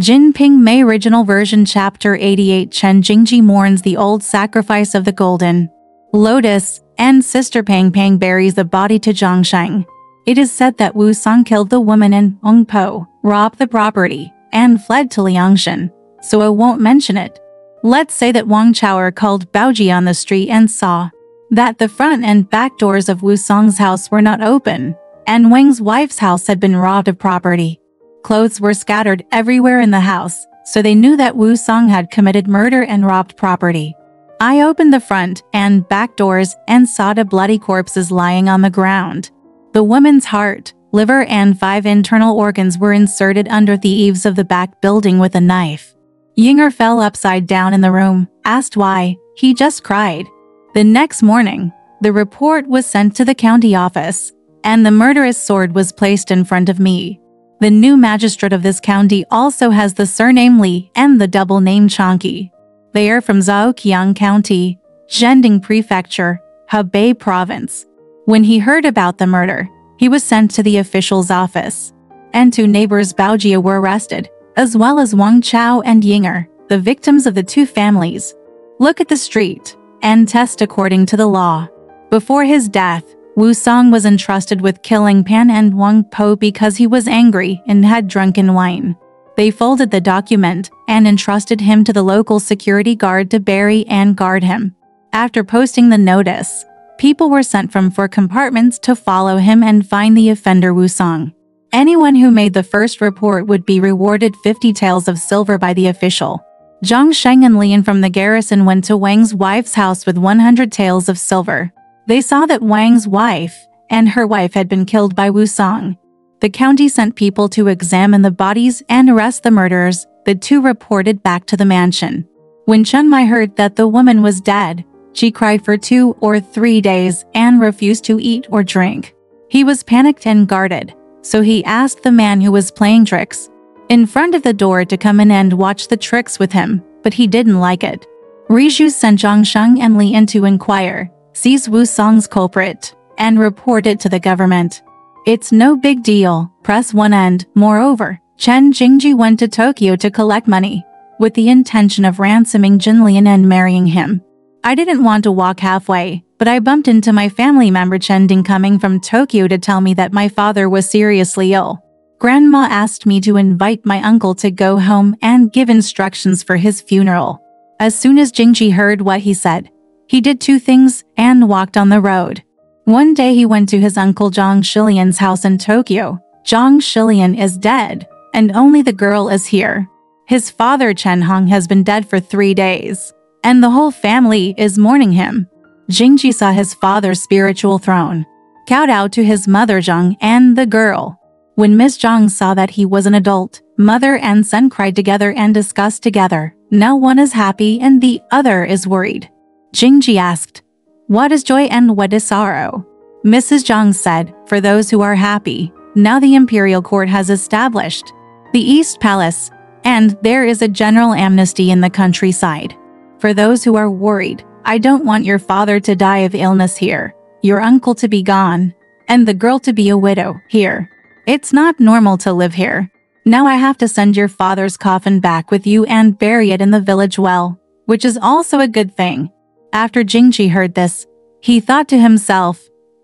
JinPingMei Original Version Chapter 88 Chen Jingji mourns the old sacrifice of the Golden Lotus, and Sister Pang Pang buries the body to Zhangsheng. It is said that Wu Song killed the woman and Ong Po robbed the property and fled to Liangshan, so I won't mention it. Let's say that Wang Chaoer called Baoji on the street and saw that the front and back doors of Wu Song's house were not open, and Wang's wife's house had been robbed of property. Clothes were scattered everywhere in the house, so they knew that Wu Song had committed murder and robbed property. I opened the front and back doors and saw the bloody corpses lying on the ground. The woman's heart, liver and 5 internal organs were inserted under the eaves of the back building with a knife. Yinger fell upside down in the room, asked why, he just cried. The next morning, the report was sent to the county office, and the murderous sword was placed in front of me. The new magistrate of this county also has the surname Li and the double name Changqi. They are from Zhaoqiang County, Zhending Prefecture, Hebei Province. When he heard about the murder, he was sent to the official's office, and 2 neighbors Baojia were arrested, as well as Wang Chao and Yinger, the victims of the 2 families. Look at the street and test according to the law. Before his death, Wu Song was entrusted with killing Pan and Wang Po because he was angry and had drunken wine. They folded the document and entrusted him to the local security guard to bury and guard him. After posting the notice, people were sent from 4 compartments to follow him and find the offender Wu Song. Anyone who made the first report would be rewarded 50 taels of silver by the official. Zhang Sheng and Lian from the garrison went to Wang's wife's house with 100 taels of silver. They saw that Wang's wife and her wife had been killed by Wu Song. The county sent people to examine the bodies and arrest the murderers. The 2 reported back to the mansion. When Chen Mai heard that the woman was dead, she cried for 2 or 3 days and refused to eat or drink. He was panicked and guarded, so he asked the man who was playing tricks in front of the door to come in and watch the tricks with him, but he didn't like it. Rizhu sent Zhang Sheng and Li in to inquire, seize Wu Song's culprit, and report it to the government. It's no big deal, press 1 end. Moreover, Chen Jingji went to Tokyo to collect money, with the intention of ransoming Jin Lian and marrying him. I didn't want to walk halfway, but I bumped into my family member Chen Ding coming from Tokyo to tell me that my father was seriously ill. Grandma asked me to invite my uncle to go home and give instructions for his funeral. As soon as Jingji heard what he said, he did 2 things and walked on the road. One day he went to his uncle Zhang Shilian's house in Tokyo. Zhang Shilian is dead, and only the girl is here. His father Chen Hong has been dead for 3 days, and the whole family is mourning him. Jingji saw his father's spiritual throne, kowed out to his mother Zhang and the girl. When Miss Zhang saw that he was an adult, mother and son cried together and discussed together. Now one is happy and the other is worried. Jingji asked, "What is joy and what is sorrow?" Mrs. Zhang said, "For those who are happy, now the imperial court has established the East Palace, and there is a general amnesty in the countryside. For those who are worried, I don't want your father to die of illness here, your uncle to be gone, and the girl to be a widow here. It's not normal to live here. Now I have to send your father's coffin back with you and bury it in the village well, which is also a good thing." After Jingji heard this, he thought to himself,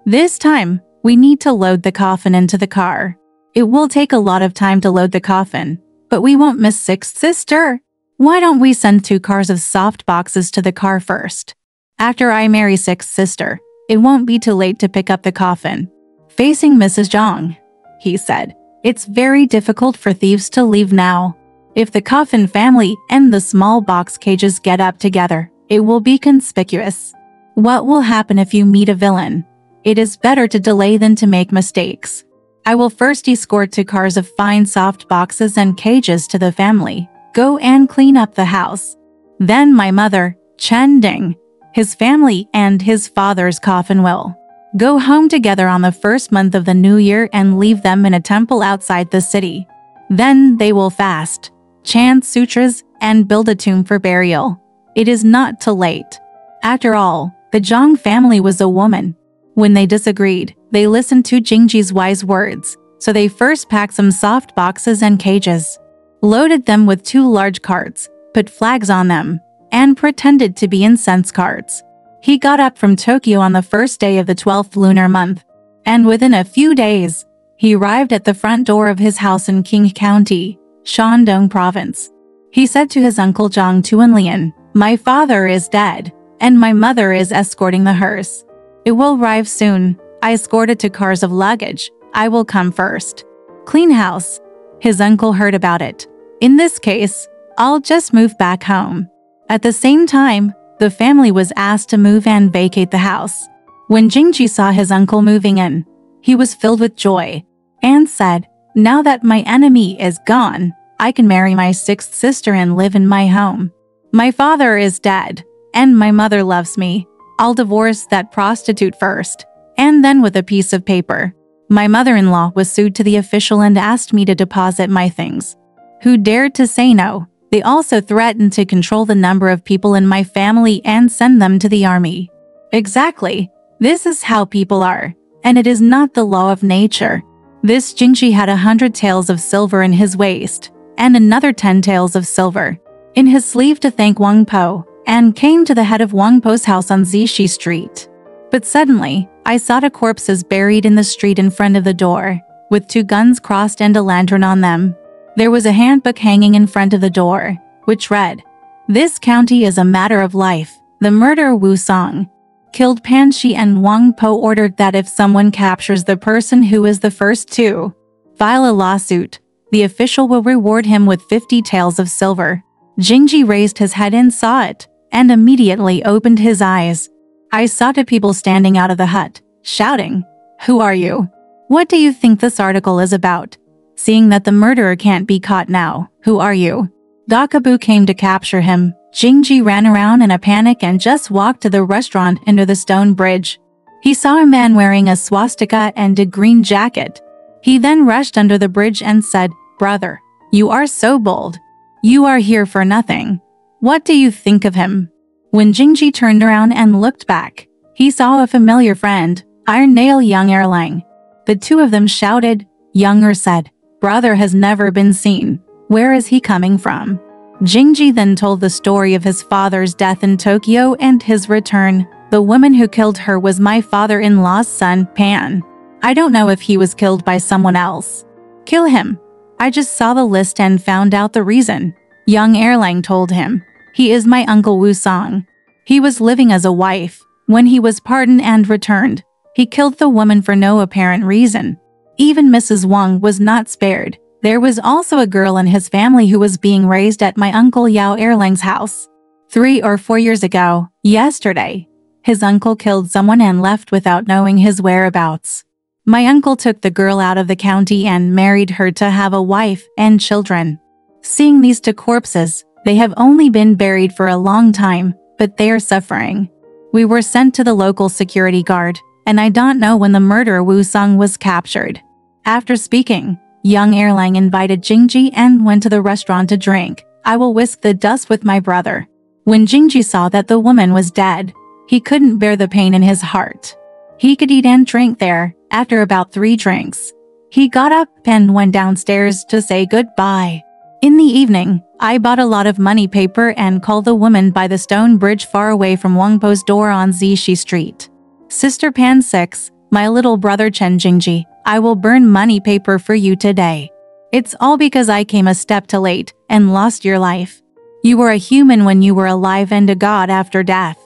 "This time, we need to load the coffin into the car. It will take a lot of time to load the coffin, but we won't miss Sixth Sister. Why don't we send 2 cars of soft boxes to the car first? After I marry Sixth Sister, it won't be too late to pick up the coffin." Facing Mrs. Zhang, he said, "It's very difficult for thieves to leave now. If the coffin family and the small box cages get up together, it will be conspicuous. What will happen if you meet a villain? It is better to delay than to make mistakes. I will first escort 2 cars of fine soft boxes and cages to the family. Go and clean up the house. Then my mother, Chen Ding, his family and his father's coffin will go home together on the 1st month of the new year and leave them in a temple outside the city. Then they will fast, chant sutras, and build a tomb for burial. It is not too late." After all, the Zhang family was a woman. When they disagreed, they listened to Jingji's wise words, so they first packed some soft boxes and cages. loaded them with 2 large carts, put flags on them, and pretended to be incense carts. He got up from Tokyo on the first day of the 12th lunar month, and within a few days, he arrived at the front door of his house in King County, Shandong Province. He said to his uncle Zhang Tuanlian, "My father is dead, and my mother is escorting the hearse. It will arrive soon. I escorted to cars of luggage. I will come first." Clean house. His uncle heard about it. "In this case, I'll just move back home." At the same time, the family was asked to move and vacate the house. When Jingji saw his uncle moving in, he was filled with joy and said, "Now that my enemy is gone, I can marry my 6th sister and live in my home. My father is dead, and my mother loves me. I'll divorce that prostitute first, and then with a piece of paper." My mother-in-law was sued to the official and asked me to deposit my things. Who dared to say no? They also threatened to control the number of people in my family and send them to the army. Exactly. This is how people are, and it is not the law of nature. This Jingji had 100 taels of silver in his waist, and another 10 taels of silver in his sleeve to thank Wang Po, and came to the head of Wang Po's house on Zishi Street. But suddenly, I saw 2 corpses buried in the street in front of the door, with 2 guns crossed and a lantern on them. There was a handbook hanging in front of the door, which read, "This county is a matter of life. The murderer Wu Song killed Pan Shi, and Wang Po ordered that if someone captures the person who is the first to file a lawsuit, the official will reward him with 50 taels of silver." Jingji raised his head and saw it, and immediately opened his eyes. I saw 2 people standing out of the hut, shouting, "Who are you? What do you think this article is about? Seeing that the murderer can't be caught now, who are you?" Dakabu came to capture him. Jingji ran around in a panic and just walked to the restaurant under the stone bridge. He saw a man wearing a swastika and a green jacket. He then rushed under the bridge and said, "Brother, you are so bold. You are here for nothing. What do you think of him?" When Jingji turned around and looked back, he saw a familiar friend, Iron Nail Young Erlang. The 2 of them shouted. Younger said, "Brother has never been seen. Where is he coming from?" Jingji then told the story of his father's death in Tokyo and his return. "The woman who killed her was my father-in-law's son, Pan. I don't know if he was killed by someone else. Kill him. I just saw the list and found out the reason." Young Erlang told him, "He is my uncle Wu Song. He was living as a wife. When he was pardoned and returned, he killed the woman for no apparent reason. Even Mrs. Wang was not spared. There was also a girl in his family who was being raised at my uncle Yao Erlang's house. 3 or 4 years ago, yesterday, his uncle killed someone and left without knowing his whereabouts. My uncle took the girl out of the county and married her to have a wife and children. Seeing these 2 corpses, they have only been buried for a long time, but they are suffering. We were sent to the local security guard, and I don't know when the murderer Wu Song was captured." After speaking, Young Erlang invited Jingji and went to the restaurant to drink. "I will whisk the dust with my brother." When Jingji saw that the woman was dead, he couldn't bear the pain in his heart. He could eat and drink there. After about 3 drinks, he got up and went downstairs to say goodbye. In the evening, I bought a lot of money paper and called the woman by the stone bridge far away from Wang Po's door on Zishi Street. "Sister Pan 6, my little brother Chen Jingji, I will burn money paper for you today. It's all because I came a step too late and lost your life. You were a human when you were alive and a god after death.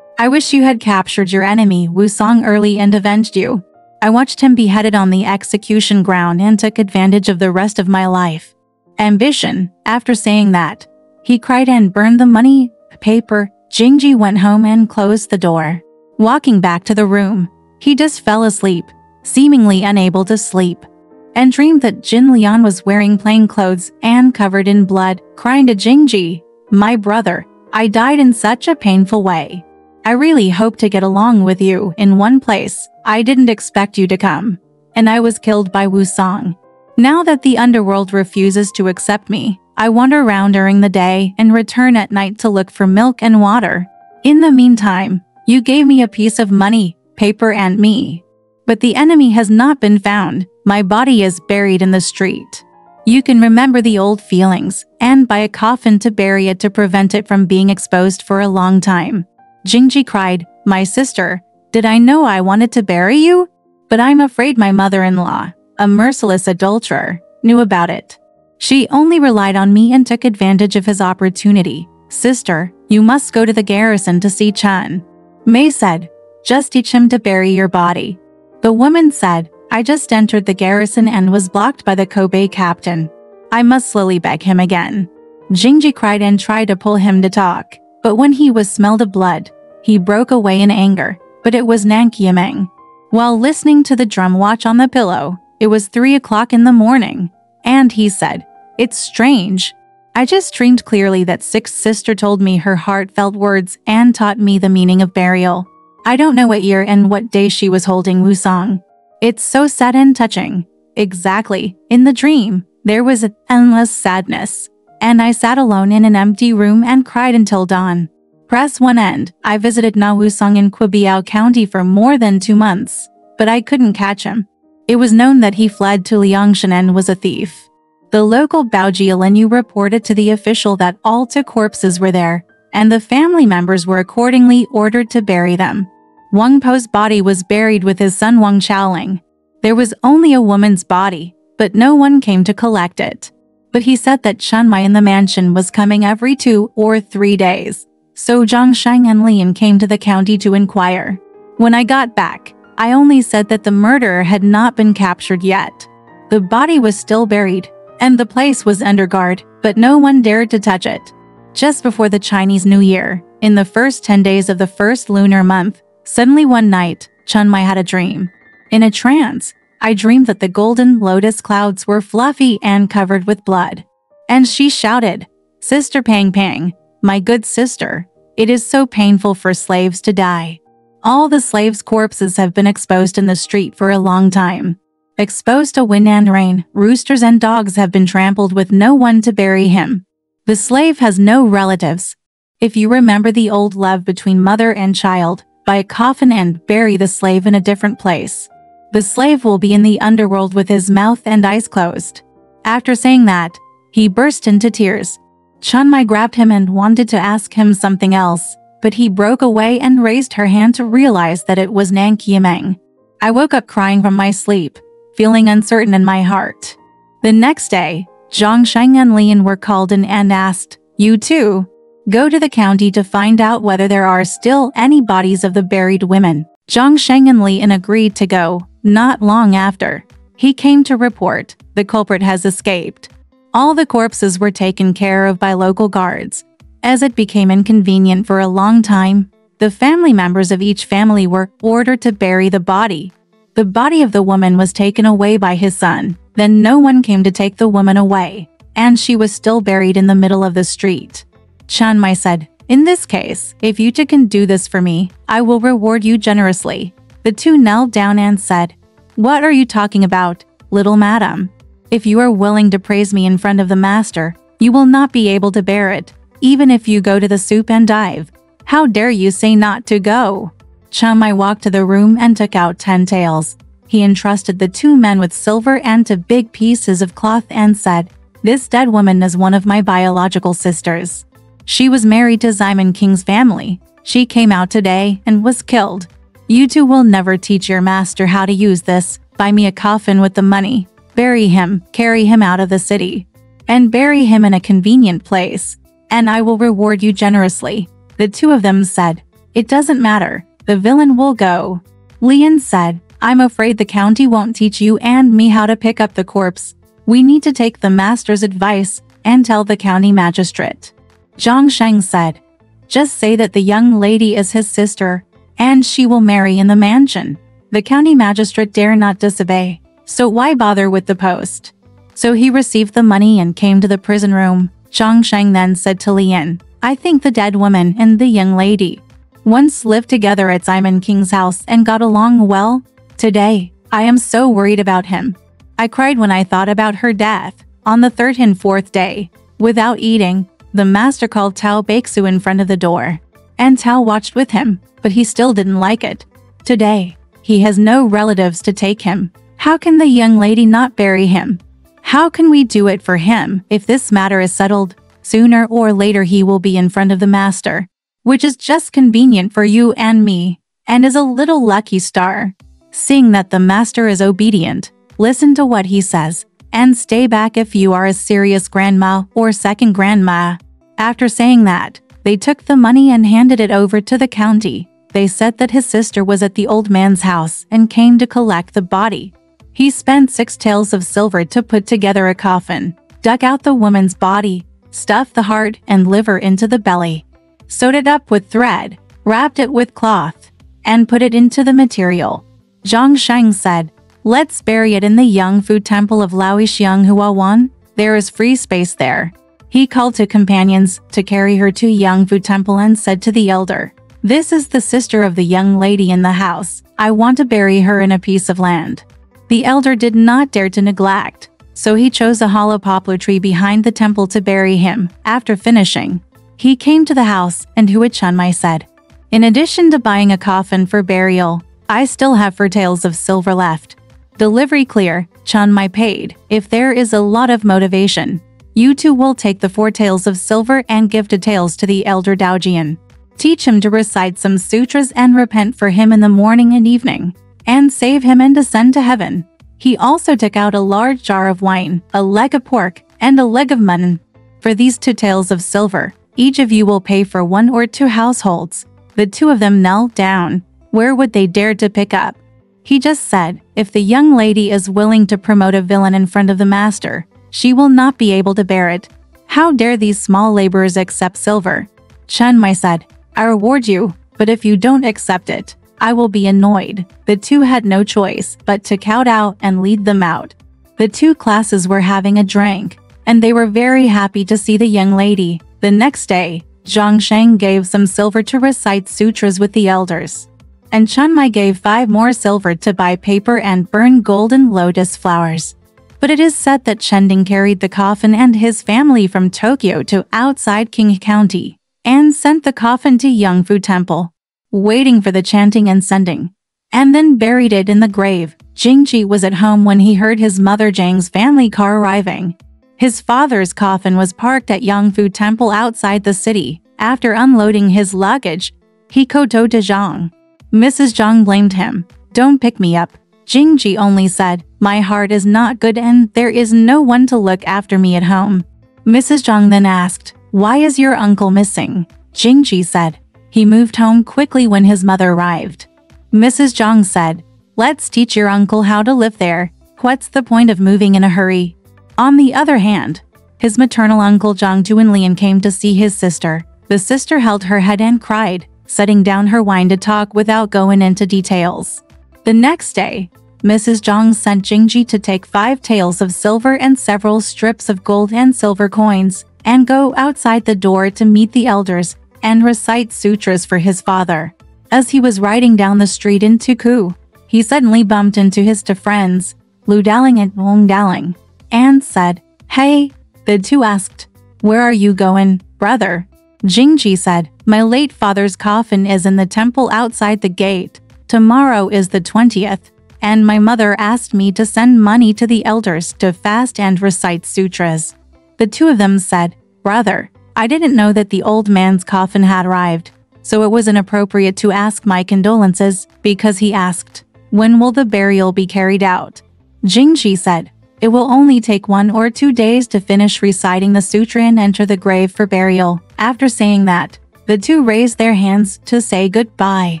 I wish you had captured your enemy Wu Song early and avenged you. I watched him beheaded on the execution ground and took advantage of the rest of my life. Ambition." After saying that, he cried and burned the money paper. Jingji went home and closed the door. Walking back to the room, he just fell asleep, seemingly unable to sleep, and dreamed that Jin Lian was wearing plain clothes and covered in blood, crying to Jingji, "My brother, I died in such a painful way. I really hope to get along with you in one place. I didn't expect you to come, and I was killed by Wu Song. Now that the underworld refuses to accept me, I wander around during the day and return at night to look for milk and water. In the meantime, you gave me a piece of money, paper and me. But the enemy has not been found. My body is buried in the street. You can remember the old feelings and buy a coffin to bury it to prevent it from being exposed for a long time. Jingji cried, "My sister, did I know I wanted to bury you? But I'm afraid my mother-in-law, a merciless adulterer, knew about it. She only relied on me and took advantage of his opportunity. Sister, you must go to the garrison to see Chen." Mei said, "Just teach him to bury your body." The woman said, "I just entered the garrison and was blocked by the Kobe captain. I must slowly beg him again." Jingji cried and tried to pull him to talk, but when he was smelled of blood, he broke away in anger, but it was JinPingMei. While listening to the drum watch on the pillow, it was 3 o'clock in the morning, and he said, "It's strange. I just dreamed clearly that Sixth Sister told me her heartfelt words and taught me the meaning of burial. I don't know what year and what day she was holding Wusong. It's so sad and touching." Exactly. In the dream, there was an endless sadness, and I sat alone in an empty room and cried until dawn. Press 1 end. I visited Na Wusong in Quebiao County for more than 2 months, but I couldn't catch him. It was known that he fled to Liangshan and was a thief. The local Baoji Alenyu reported to the official that all 2 corpses were there, and the family members were accordingly ordered to bury them. Wang Po's body was buried with his son Wang Chaoling. There was only a woman's body, but no one came to collect it. But he said that JinPingMei in the mansion was coming every 2 or 3 days, so Zhang Shang and Lian came to the county to inquire. When I got back, I only said that the murderer had not been captured yet. The body was still buried, and the place was under guard, but no one dared to touch it. Just before the Chinese New Year, in the first 10 days of the first lunar month, suddenly one night, JinPingMei had a dream. In a trance, I dreamed that the golden lotus clouds were fluffy and covered with blood. And she shouted, "Sister Pang Pang, my good sister, it is so painful for slaves to die. All the slaves' corpses have been exposed in the street for a long time. Exposed to wind and rain, roosters and dogs have been trampled with no one to bury him. The slave has no relatives. If you remember the old love between mother and child, buy a coffin and bury the slave in a different place. The slave will be in the underworld with his mouth and eyes closed." After saying that, he burst into tears. JinPingMei grabbed him and wanted to ask him something else, but he broke away and raised her hand to realize that it was JinPingMei. I woke up crying from my sleep, feeling uncertain in my heart. The next day, Zhang Shang and Lian were called in and asked, "You too? Go to the county to find out whether there are still any bodies of the buried women." Zhang Shang and Lian agreed to go. Not long after, he came to report the culprit has escaped. All the corpses were taken care of by local guards. As it became inconvenient for a long time, the family members of each family were ordered to bury the body. The body of the woman was taken away by his son. Then no one came to take the woman away, and she was still buried in the middle of the street. JinPingMei said, "In this case, if you two can do this for me, I will reward you generously." The 2 knelt down and said, "What are you talking about, little madam? If you are willing to praise me in front of the master, you will not be able to bear it, even if you go to the soup and dive. How dare you say not to go?" JinPingMei walked to the room and took out 10 taels. He entrusted the 2 men with silver and 2 big pieces of cloth and said, "This dead woman is one of my biological sisters. She was married to Ximon King's family. She came out today and was killed. You two will never teach your master how to use this. Buy me a coffin with the money, bury him, carry him out of the city, and bury him in a convenient place, and I will reward you generously." The 2 of them said, "It doesn't matter, the villain will go." Lian said, "I'm afraid the county won't teach you and me how to pick up the corpse. We need to take the master's advice and tell the county magistrate." Zhang Sheng said, "Just say that the young lady is his sister, and she will marry in the mansion. The county magistrate dare not disobey, so why bother with the post?" So he received the money and came to the prison room. Zhang Sheng then said to Lian, "I think the dead woman and the young lady once lived together at Ximon King's house and got along well. Today, I am so worried about him. I cried when I thought about her death." On the 3rd and 4th day, without eating, the master called Tao Beixu in front of the door, and Tao watched with him, but he still didn't like it. Today, he has no relatives to take him. How can the young lady not bury him? How can we do it for him if this matter is settled? Sooner or later he will be in front of the master, which is just convenient for you and me, and is a little lucky star. Seeing that the master is obedient, listen to what he says, and stay back if you are a serious grandma or second grandma. After saying that, they took the money and handed it over to the county. They said that his sister was at the old man's house and came to collect the body. He spent 6 taels of silver to put together a coffin, dug out the woman's body, stuffed the heart and liver into the belly, sewed it up with thread, wrapped it with cloth, and put it into the material. Zhang Sheng said, "Let's bury it in the Yangfu Temple of Laoishianghuawan. There is free space there." He called to companions to carry her to Yangfu Temple and said to the elder, "This is the sister of the young lady in the house. I want to bury her in a piece of land." The elder did not dare to neglect, so he chose a hollow poplar tree behind the temple to bury him. After finishing, he came to the house and Hui ChenMei said, "In addition to buying a coffin for burial, I still have 4 taels of silver left. Delivery clear, ChenMei paid. If there is a lot of motivation, you two will take the 4 taels of silver and give 2 taels to the elder Daojian. Teach him to recite some sutras and repent for him in the morning and evening, and save him and ascend to heaven." He also took out a large jar of wine, a leg of pork, and a leg of mutton. "For these 2 taels of silver, each of you will pay for 1 or 2 households." The 2 of them knelt down. Where would they dare to pick up? He just said, if the young lady is willing to promote a villain in front of the master, she will not be able to bear it. How dare these small laborers accept silver? ChenMei said, "I reward you, but if you don't accept it, I will be annoyed." The 2 had no choice but to kowtow and lead them out. The 2 classes were having a drink, and they were very happy to see the young lady. The next day, Zhang Sheng gave some silver to recite sutras with the elders, and ChenMei gave 5 more silver to buy paper and burn golden lotus flowers. But it is said that Chending carried the coffin and his family from Tokyo to outside King County, and sent the coffin to Yangfu Temple, waiting for the chanting and sending, and then buried it in the grave. Jingji was at home when he heard his mother Zhang's family car arriving. His father's coffin was parked at Yangfu Temple outside the city. After unloading his luggage, he kowtowed to Zhang. Mrs. Zhang blamed him. "Don't pick me up." Jingji only said, "My heart is not good and there is no one to look after me at home." Mrs. Zhang then asked, "Why is your uncle missing?" Jingji said, "He moved home quickly when his mother arrived." Mrs. Zhang said, "Let's teach your uncle how to live there. What's the point of moving in a hurry?" On the other hand, his maternal uncle Zhang Tuanlian came to see his sister. The sister held her head and cried, setting down her wine to talk without going into details. The next day, Mrs. Zhang sent Jingji to take 5 taels of silver and several strips of gold and silver coins, and go outside the door to meet the elders and recite sutras for his father. As he was riding down the street in Tuku, he suddenly bumped into his 2 friends, Lu Daling and Wong Daling, and said, "Hey." The 2 asked, "Where are you going, brother?" Jingji said, "My late father's coffin is in the temple outside the gate. Tomorrow is the 20th, and my mother asked me to send money to the elders to fast and recite sutras." The 2 of them said, "Brother, I didn't know that the old man's coffin had arrived, so it was inappropriate to ask my condolences," because he asked, "When will the burial be carried out?" Jingji said, "It will only take 1 or 2 days to finish reciting the sutra and enter the grave for burial." After saying that, the 2 raised their hands to say goodbye.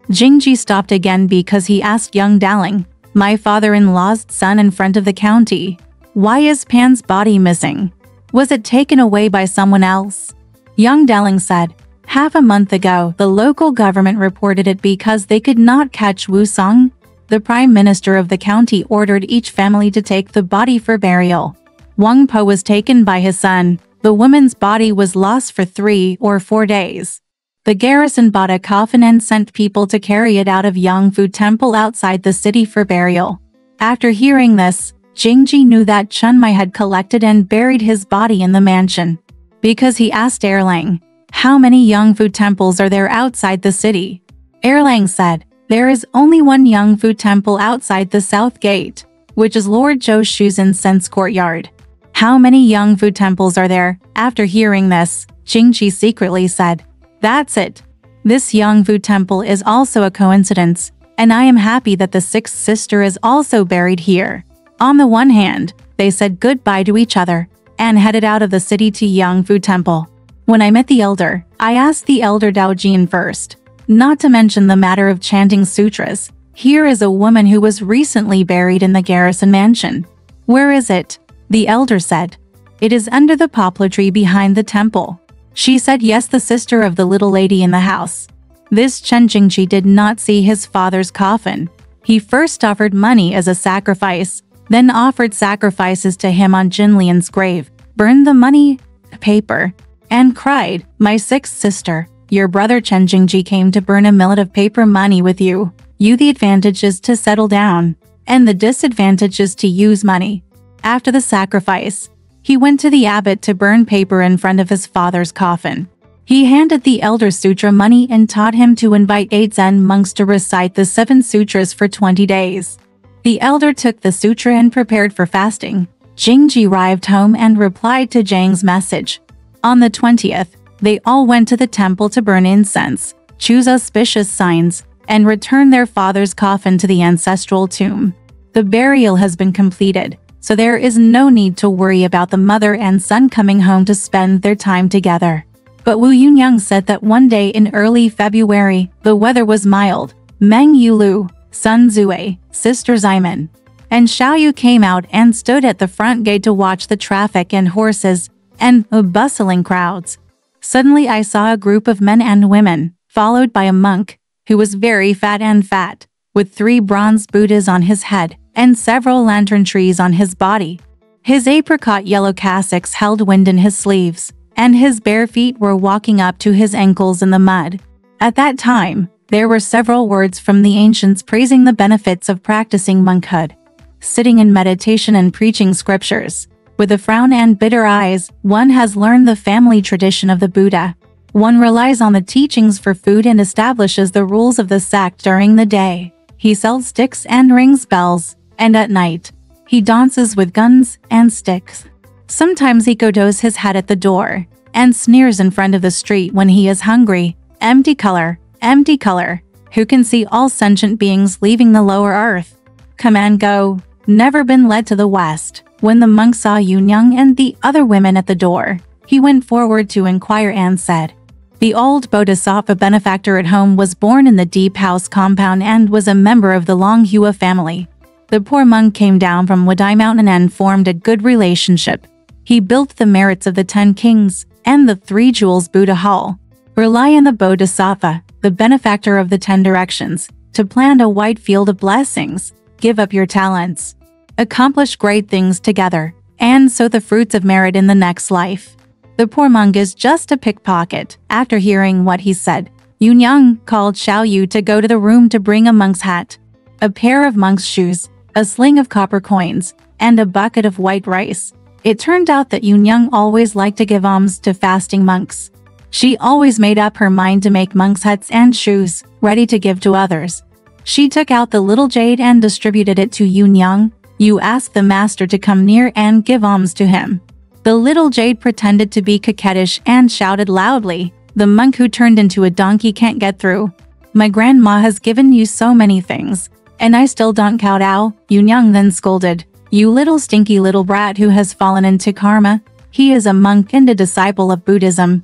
Jingji stopped again because he asked young Daling, "My father-in-law's son in front of the county. Why is Pan's body missing? Was it taken away by someone else?" Young Daling said, "Half a month ago, the local government reported it because they could not catch Wu Song. The prime minister of the county ordered each family to take the body for burial. Wang Po was taken by his son. The woman's body was lost for 3 or 4 days. The garrison bought a coffin and sent people to carry it out of Yangfu Temple outside the city for burial." After hearing this, Jingji knew that ChenMei had collected and buried his body in the mansion, because he asked Erlang, "How many Yangfu temples are there outside the city?" Erlang said, "There is only 1 Yangfu temple outside the south gate." which is Lord Zhou Shu's incense courtyard. How many young food temples are there? After hearing this, Jingji secretly said, "That's it. This young food temple is also a coincidence, and I am happy that the sixth sister is also buried here." On the one hand, they said goodbye to each other and headed out of the city to Yangfu Temple. When I met the elder, I asked the elder Daojin first, not to mention the matter of chanting sutras. Here is a woman who was recently buried in the garrison mansion. Where is it? The elder said. It is under the poplar tree behind the temple. She said yes, the sister of the little lady in the house. This Chen Jingji did not see his father's coffin. He first offered money as a sacrifice, then offered sacrifices to him on Jinlian's grave, burned the money, paper, and cried, "My sixth sister, your brother Chen Jingji came to burn a millet of paper money with you. You the advantage is to settle down, and the disadvantage is to use money." After the sacrifice, he went to the abbot to burn paper in front of his father's coffin. He handed the elder sutra money and taught him to invite 8 Zen monks to recite the 7 sutras for 20 days. The elder took the sutra and prepared for fasting. Jingji arrived home and replied to Zhang's message. On the 20th, they all went to the temple to burn incense, choose auspicious signs, and return their father's coffin to the ancestral tomb. The burial has been completed, so there is no need to worry about the mother and son coming home to spend their time together. But Wu Yunyang said that one day in early February, the weather was mild. Meng Yulu, Sun Zue, Sister Ximen, and Xiao Yu came out and stood at the front gate to watch the traffic and horses and bustling crowds. Suddenly I saw a group of men and women, followed by a monk, who was very fat, with 3 bronze Buddhas on his head and several lantern trees on his body. His apricot yellow cassocks held wind in his sleeves, and his bare feet were walking up to his ankles in the mud. At that time, there were several words from the ancients praising the benefits of practicing monkhood. Sitting in meditation and preaching scriptures. With a frown and bitter eyes, one has learned the family tradition of the Buddha. One relies on the teachings for food and establishes the rules of the sect during the day. He sells sticks and rings bells, and at night, he dances with guns and sticks. Sometimes he goes his head at the door and sneers in front of the street when he is hungry. Empty color, who can see all sentient beings leaving the lower earth. Come and go, never been led to the west. When the monk saw Yunyang and the other women at the door, he went forward to inquire and said, "The old Bodhisattva benefactor at home was born in the deep house compound and was a member of the Longhua family. The poor monk came down from Wadai Mountain and formed a good relationship. He built the merits of the 10 kings and the 3 jewels Buddha Hall. Rely on the Bodhisattva, the benefactor of the 10 directions, to plant a wide field of blessings. Give up your talents. Accomplish great things together, and sow the fruits of merit in the next life." The poor monk is just a pickpocket. After hearing what he said, Yunyang called Xiao Yu to go to the room to bring a monk's hat, a pair of monk's shoes, a sling of copper coins, and a bucket of white rice. It turned out that Yunyang always liked to give alms to fasting monks. She always made up her mind to make monks' hats and shoes, ready to give to others. She took out the little jade and distributed it to Yunyang. "You ask the master to come near and give alms to him." The little jade pretended to be coquettish and shouted loudly, "The monk who turned into a donkey can't get through. My grandma has given you so many things, and I still don't kowtow." Yunyang then scolded, "You little stinky little brat who has fallen into karma. He is a monk and a disciple of Buddhism.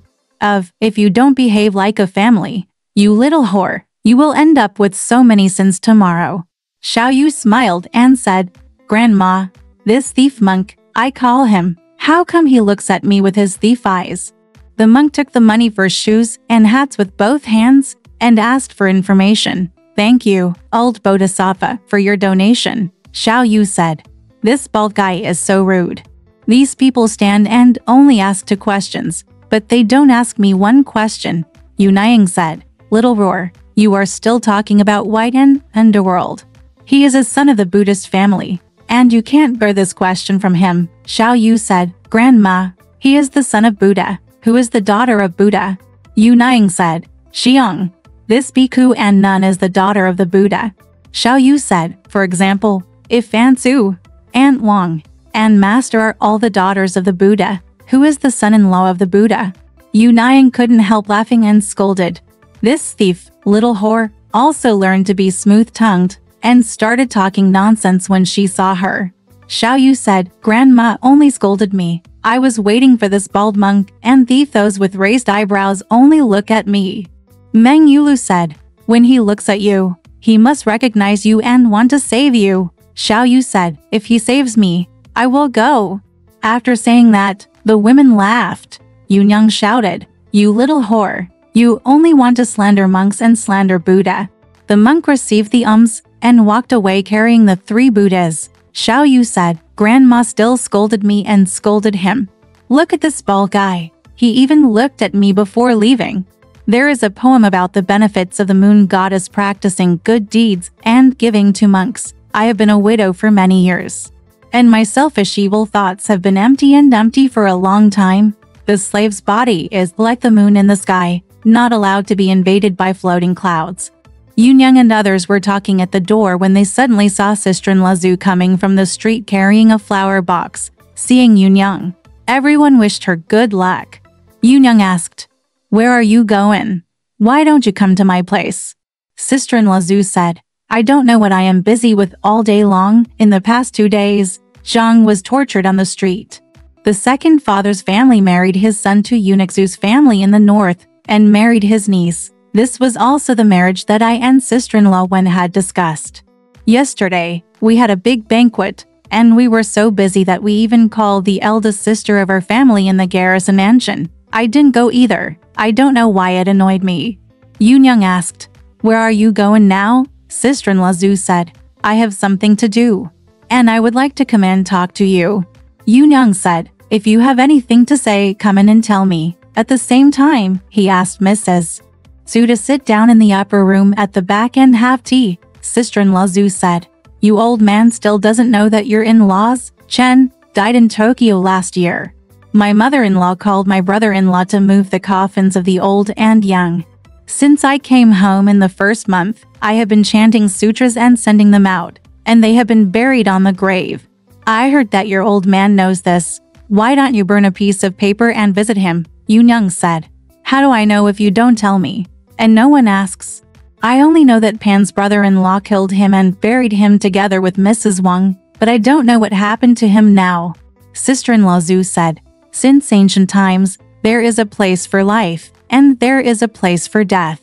If you don't behave like a family, you little whore, you will end up with so many sins tomorrow." Xiao Yu smiled and said, "Grandma, this thief monk, I call him. How come he looks at me with his thief eyes?" The monk took the money for shoes and hats with both hands and asked for information. "Thank you, old Bodhisattva, for your donation," Xiao Yu said. "This bald guy is so rude. These people stand and only ask 2 questions, but they don't ask me 1 question." Yunyang said, "Little roar, you are still talking about white and underworld. He is a son of the Buddhist family, and you can't bear this question from him." Xiao Yu said, "Grandma, he is the son of Buddha, who is the daughter of Buddha." Yunyang said, "Xiang, this bhikkhu and nun is the daughter of the Buddha." Xiao Yu said, "For example, if Fan Su, Aunt Wang, and Master are all the daughters of the Buddha, who is the son-in-law of the Buddha. Yu Niang couldn't help laughing and scolded. This thief, little whore, also learned to be smooth-tongued and started talking nonsense when she saw her. Xiao Yu said, "Grandma only scolded me. I was waiting for this bald monk and thief. Those with raised eyebrows only look at me." Meng Yulu said, "When he looks at you, he must recognize you and want to save you." Xiao Yu said, "If he saves me, I will go." After saying that, the women laughed. Yu Niang shouted, "You little whore, you only want to slander monks and slander Buddha." The monk received the and walked away carrying the 3 Buddhas. Xiao Yu said, "Grandma still scolded me and scolded him. Look at this bald guy. He even looked at me before leaving." There is a poem about the benefits of the moon goddess practicing good deeds and giving to monks. I have been a widow for many years, and my selfish evil thoughts have been empty for a long time. The slave's body is like the moon in the sky, not allowed to be invaded by floating clouds. Yu Niang and others were talking at the door when they suddenly saw sister-in-law Zhu coming from the street carrying a flower box. Seeing Yu Niang, everyone wished her good luck. Yu Niang asked, "Where are you going? Why don't you come to my place?" Sister-in-law Zhu said, "I don't know what I am busy with all day long. In the past 2 days, Zhang was tortured on the street." The second father's family married his son to eunuch Zhu's family in the north and married his niece. This was also the marriage that I and sister-in-law Wen had discussed. Yesterday, we had a big banquet, and we were so busy that we even called the eldest sister of our family in the garrison mansion. I didn't go either. I don't know why it annoyed me. Yu Niang asked, "Where are you going now?" Sister-in-law Zhu said, "I have something to do, and I would like to come and talk to you." Yu Niang said, "If you have anything to say, come in and tell me." At the same time, he asked Mrs. Zhu to sit down in the upper room at the back and have tea. Sister-in-law Zhu said, "You old man still doesn't know that your in-laws, Chen, died in Tokyo last year. My mother-in-law called my brother-in-law to move the coffins of the old and young. Since I came home in the first month, I have been chanting sutras and sending them out, and they have been buried on the grave. I heard that your old man knows this. Why don't you burn a piece of paper and visit him?" Yu Niang said, "How do I know if you don't tell me? And no one asks. I only know that Pan's brother-in-law killed him and buried him together with Mrs. Wang, but I don't know what happened to him now." Sister-in-law Zhu said, "Since ancient times, there is a place for life, and there is a place for death.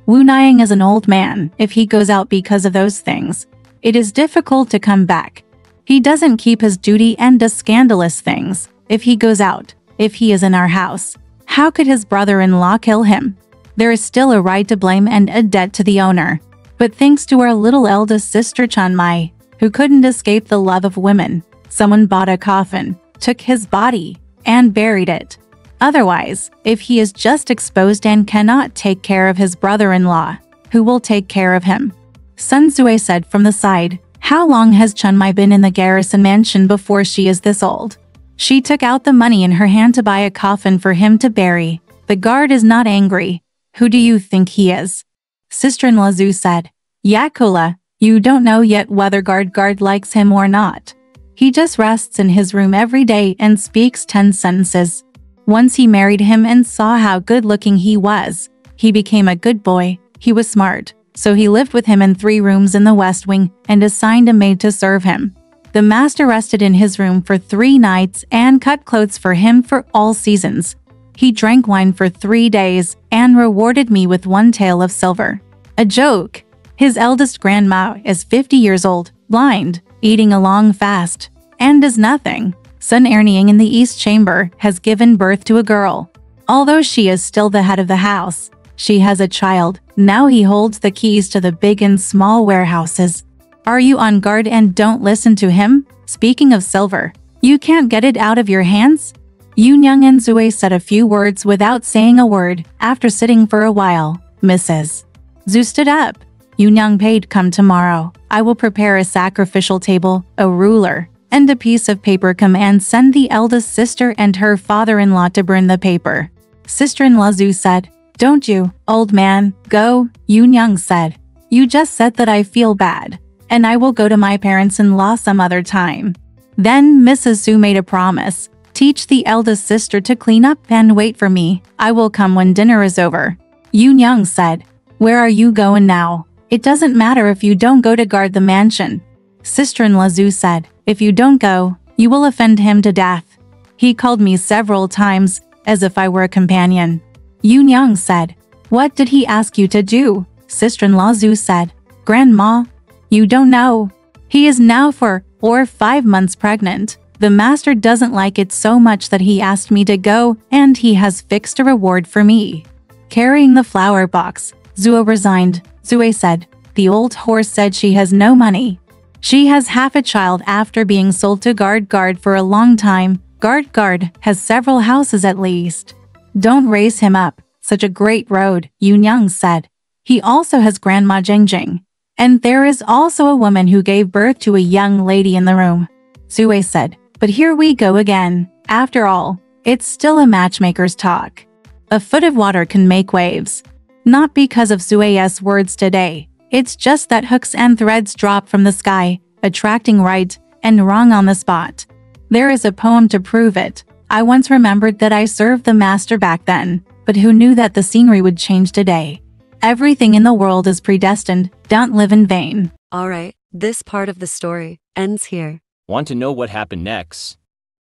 Wu Niang is an old man. If he goes out because of those things, it is difficult to come back. He doesn't keep his duty and does scandalous things. If he goes out, if he is in our house, how could his brother-in-law kill him? There is still a right to blame and a debt to the owner. But thanks to our little eldest sister JinPingMei, who couldn't escape the love of women, someone bought a coffin, took his body, and buried it. Otherwise, if he is just exposed and cannot take care of his brother-in-law, who will take care of him?" Sun Zui said from the side, "How long has JinPingMei been in the garrison mansion before she is this old?" She took out the money in her hand to buy a coffin for him to bury. The guard is not angry. Who do you think he is? Sister-in-law Zhu said, "Yakula, you don't know yet whether guard likes him or not. He just rests in his room every day and speaks 10 sentences. Once he married him and saw how good-looking he was. He became a good boy. He was smart, so he lived with him in 3 rooms in the West Wing and assigned a maid to serve him. The master rested in his room for 3 nights and cut clothes for him for all seasons. He drank wine for 3 days and rewarded me with 1 tael of silver." A joke. His eldest grandma is 50 years old, blind, eating a long fast, and does nothing. Sun Erniang in the East Chamber has given birth to a girl. Although she is still the head of the house, she has a child. Now he holds the keys to the big and small warehouses. Are you on guard and don't listen to him? Speaking of silver, you can't get it out of your hands? Yu Niang and Zui said a few words without saying a word. After sitting for a while, Mrs. Zhu stood up. Yu Niang paid, "Come tomorrow. I will prepare a sacrificial table, a ruler, and a piece of paper. Come and send the eldest sister and her father-in-law to burn the paper." Sister-in-law Zhu said, "Don't you, old man, go." Yu Niang said, "You just said that I feel bad, and I will go to my parents-in-law some other time." Then Mrs. Su made a promise. Teach the eldest sister to clean up and wait for me. I will come when dinner is over. Yoon Young said, Where are you going now? It doesn't matter if you don't go to guard the mansion. Sister-in-law Zhu said, If you don't go, you will offend him to death. He called me several times, as if I were a companion. Yoon Young said, What did he ask you to do? Sister-in-law Zhu said, Grandma, you don't know. He is now 4 or 5 months pregnant. The master doesn't like it so much that he asked me to go, and he has fixed a reward for me. Carrying the flower box, Zuo resigned. Zue said, The old horse said she has no money. She has half a child after being sold to Guard for a long time. Guard has several houses at least. Don't raise him up. Such a great road, Yoon Young said. He also has Grandma Jingjing. And there is also a woman who gave birth to a young lady in the room. Zue said, But here we go again. After all, it's still a matchmaker's talk. A foot of water can make waves. Not because of Zue's words today. It's just that hooks and threads drop from the sky, attracting right and wrong on the spot. There is a poem to prove it. I once remembered that I served the master back then, but who knew that the scenery would change today? Everything in the world is predestined. Don't live in vain. Alright, this part of the story ends here. Want to know what happened next?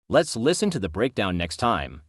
Let's listen to the breakdown next time.